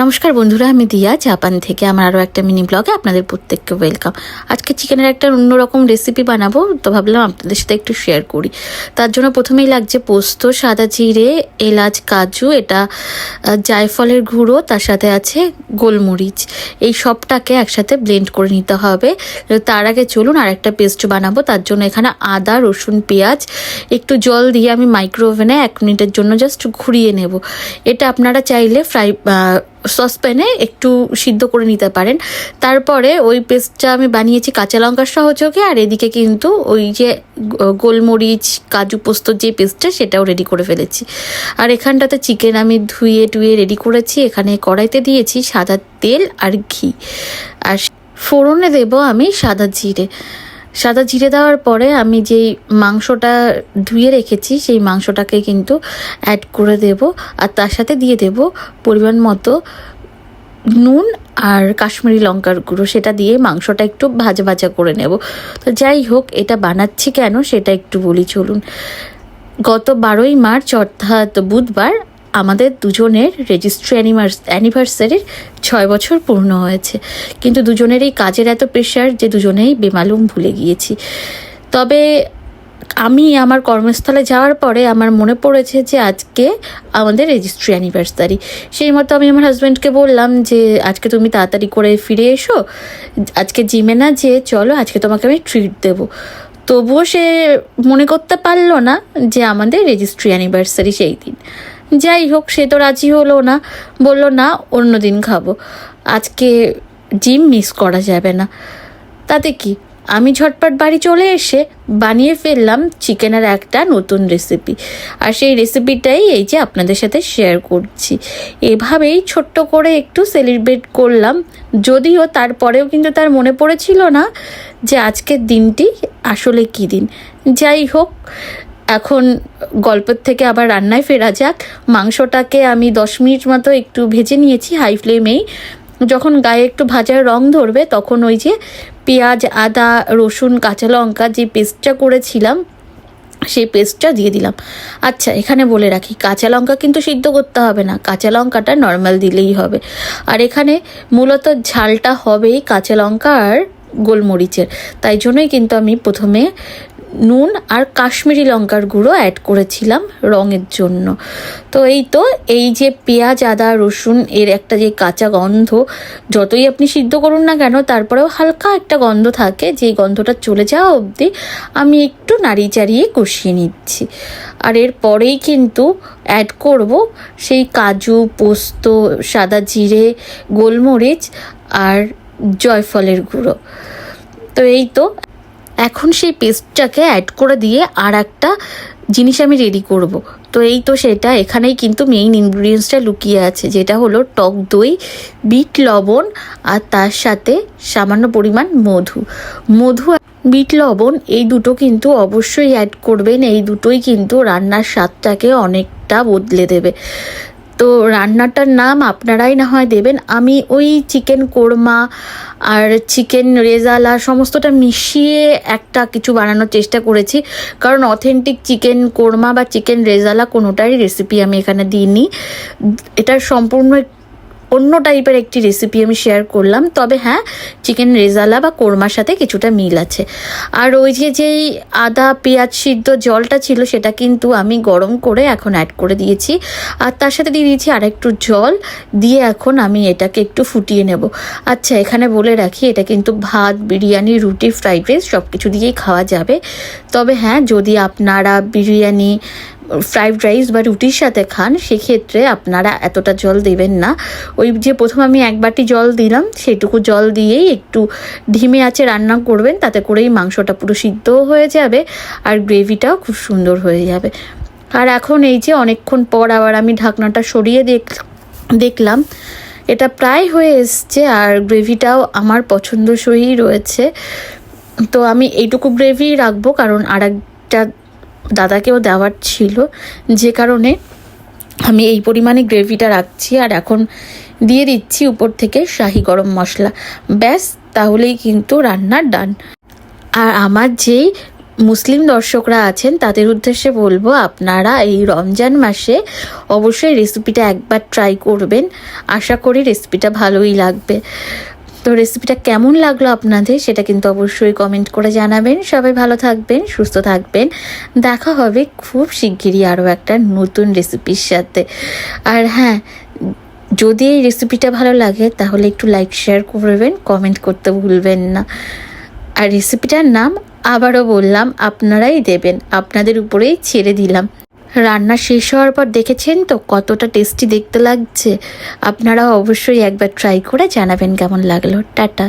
নমস্কার বন্ধুরা, আমি দিয়া জাপান থেকে আমার আরও একটা মিনি ব্লগে আপনাদের প্রত্যেককে ওয়েলকাম। আজকে চিকেনের একটা অন্যরকম রেসিপি বানাবো, তো ভাবলাম আপনাদের সাথে একটু শেয়ার করি। তার জন্য প্রথমেই লাগছে পোস্ত, সাদা জিরে, এলাচ, কাজু, এটা জায়ফলের গুঁড়ো, তার সাথে আছে গোলমরিচ। এই সবটাকে একসাথে ব্লেন্ড করে নিতে হবে। তার আগে চলুন আর একটা পেস্ট বানাবো। তার জন্য এখানে আদা, রসুন, পেঁয়াজ একটু জল দিয়ে আমি মাইক্রো ওভেনে 1 মিনিটের জন্য জাস্ট ঘুরিয়ে নেব। এটা আপনারা চাইলে সসপ্যানে একটু সিদ্ধ করে নিতে পারেন। তারপরে ওই পেস্টটা আমি বানিয়েছি কাঁচা লঙ্কার সহযোগে, আর এদিকে কিন্তু ওই যে গোলমরিচ, কাজু, পোস্তর যে পেস্টটা সেটাও রেডি করে ফেলেছি। আর এখানটাতে চিকেন আমি ধুয়ে রেডি করেছি। এখানে কড়াইতে দিয়েছি সাদা তেল আর ঘি, আর ফোড়নে দেব আমি সাদা জিরে দেওয়ার পরে আমি যেই মাংসটা ধুয়ে রেখেছি সেই মাংসটাকে কিন্তু অ্যাড করে দেব, আর তার সাথে দিয়ে দেব পরিমাণ মতো নুন আর কাশ্মীরি লঙ্কার গুঁড়ো। সেটা দিয়ে মাংসটা একটু ভাজা করে নেব। তো যাই হোক, এটা বানাচ্ছি কেন সেটা একটু বলি চলুন। গত 12ই মার্চ অর্থাৎ বুধবার আমাদের দুজনের রেজিস্ট্রি অ্যানিভার্সারির 6 বছর পূর্ণ হয়েছে। কিন্তু দুজনেরই কাজের এত প্রেশার যে দুজনেই বেমালুম ভুলে গিয়েছি। তবে আমি আমার কর্মস্থলে যাওয়ার পরে আমার মনে পড়েছে যে আজকে আমাদের রেজিস্ট্রি অ্যানিভার্সারি। সেই মতো আমি আমার হাজব্যান্ডকে বললাম যে আজকে তুমি তাড়াতাড়ি করে ফিরে এসো, আজকে জিমে না যে চলো আজকে তোমাকে আমি ট্রিট দেবো। তবুও সে মনে করতে পারলো না যে আমাদের রেজিস্ট্রি অ্যানিভার্সারি সেই দিন। যাই হোক, সে তো রাজি হলো না, বললো না অন্য দিন খাবো, আজকে জিম মিস করা যাবে না। তাতে কি, আমি ঝটপট বাড়ি চলে এসে বানিয়ে ফেললাম চিকেনের একটা নতুন রেসিপি। আর সেই রেসিপিটাই এই যে আপনাদের সাথে শেয়ার করছি। এভাবেই ছোট্ট করে একটু সেলিব্রেট করলাম, যদিও তারপরেও কিন্তু তার মনে পড়েছিল না যে আজকের দিনটি আসলে কী দিন। যাই হোক, এখন গল্পের থেকে আবার রান্নায় ফেরা যাক। মাংসটাকে আমি 10 মিনিট মতো একটু ভেজে নিয়েছি হাই ফ্লেমেই। যখন গায়ে একটু ভাজার রং ধরবে তখন ওই যে পেঁয়াজ, আদা, রসুন, কাঁচা লঙ্কা যে পেস্টটা করেছিলাম সেই পেস্টটা দিয়ে দিলাম। আচ্ছা, এখানে বলে রাখি, কাঁচা লঙ্কা কিন্তু সিদ্ধ করতে হবে না, কাঁচা লঙ্কাটা নর্মাল দিলেই হবে। আর এখানে মূলত ঝালটা হবেই কাঁচা লঙ্কা আর গোলমরিচের, তাই জন্যই কিন্তু আমি প্রথমে নুন আর কাশ্মীরি লঙ্কার গুঁড়ো অ্যাড করেছিলাম রঙের জন্য। তো এই যে পেঁয়াজ, আদা, রসুন এর একটা যে কাঁচা গন্ধ, যতই আপনি সিদ্ধ করুন না কেন তারপরেও হালকা একটা গন্ধ থাকে, যেই গন্ধটা চলে যাওয়া অবধি আমি একটু নাড়িয়ে কষিয়ে নিচ্ছি। আর এর পরেই কিন্তু অ্যাড করব সেই কাজু, পোস্ত, সাদা জিরে, গোলমরিচ আর জয়ফলের গুঁড়ো। তো এখন সেই পেস্টটাকে অ্যাড করে দিয়ে আর একটা জিনিস আমি রেডি করব। সেটা এখানেই কিন্তু মেইন ইনগ্রিডিয়েন্টসটা লুকিয়ে আছে, যেটা হলো টক দই, বিট লবণ, আর তার সাথে সামান্য পরিমাণ মধু আর বিট লবণ, এই দুটো কিন্তু অবশ্যই অ্যাড করবেন। এই দুটোই কিন্তু রান্নার স্বাদটাকে অনেকটা বদলে দেবে। তো রান্নাটার নাম আপনারাই না হয় দেবেন। আমি ওই চিকেন কোরমা আর চিকেন রেজালা সমস্তটা মিশিয়ে একটা কিছু বানানোর চেষ্টা করেছি, কারণ অথেন্টিক চিকেন কোরমা বা চিকেন রেজালা কোনোটারই রেসিপি আমি এখানে দিইনি। এটার সম্পূর্ণ অন্য টাইপের একটি রেসিপি আমি শেয়ার করলাম। তবে হ্যাঁ, চিকেন রেজালা বা কোরমার সাথে কিছুটা মিল আছে। আর ওই যেই আদা পেঁয়াজ সিদ্ধ জলটা ছিল সেটা কিন্তু আমি গরম করে এখন অ্যাড করে দিয়েছি, আর তার সাথে দিয়ে দিয়েছি আর একটু জল দিয়ে এখন আমি এটাকে একটু ফুটিয়ে নেব। আচ্ছা, এখানে বলে রাখি, এটা কিন্তু ভাত, বিরিয়ানি, রুটি, ফ্রাইড রাইস সব কিছু দিয়েই খাওয়া যাবে। তবে হ্যাঁ, যদি আপনারা বিরিয়ানি, ফ্রাইড রাইস বা রুটির সাথে খান সেক্ষেত্রে আপনারা এতটা জল দেবেন না। ওই যে প্রথম আমি 1 বাটি জল দিলাম, সেটুকু জল দিয়েই একটু ধিমে আঁচে রান্না করবেন, তাতে করেই মাংসটা পুরো সিদ্ধও হয়ে যাবে আর গ্রেভিটাও খুব সুন্দর হয়ে যাবে। আর এখন এই যে অনেকক্ষণ পর আবার আমি ঢাকনাটা সরিয়ে দেখলাম এটা প্রায় হয়ে এসছে, আর গ্রেভিটাও আমার পছন্দসই রয়েছে। তো আমি এইটুকু গ্রেভি রাখবো, কারণ আর একটা দাদাকেও দেওয়ার ছিল, যে কারণে আমি এই পরিমাণে গ্রেভিটা রাখছি। আর এখন দিয়ে দিচ্ছি উপর থেকে শাহি গরম মশলা। ব্যাস, তাহলেই কিন্তু রান্নার ডান। আর আমার যেই মুসলিম দর্শকরা আছেন তাদের উদ্দেশ্যে বলবো, আপনারা এই রমজান মাসে অবশ্যই রেসিপিটা একবার ট্রাই করবেন। আশা করি রেসিপিটা ভালোই লাগবে। তো রেসিপিটা কেমন লাগলো আপনাদের সেটা কিন্তু অবশ্যই কমেন্ট করে জানাবেন। সবাই ভালো থাকবেন, সুস্থ থাকবেন। দেখা হবে খুব শিগগিরই আরও একটা নতুন রেসিপির সাথে। আর হ্যাঁ, যদি এই রেসিপিটা ভালো লাগে তাহলে একটু লাইক শেয়ার করবেন, কমেন্ট করতে ভুলবেন না। আর রেসিপিটার নাম আবারও বললাম, আপনারাই দেবেন, আপনাদের উপরেই ছেড়ে দিলাম। রান্না শেষ হওয়ার পর দেখেছেন তো কতটা টেস্টি দেখতে লাগছে। আপনারা অবশ্যই একবার ট্রাই করে জানাবেন কেমন লাগলো। টাটা।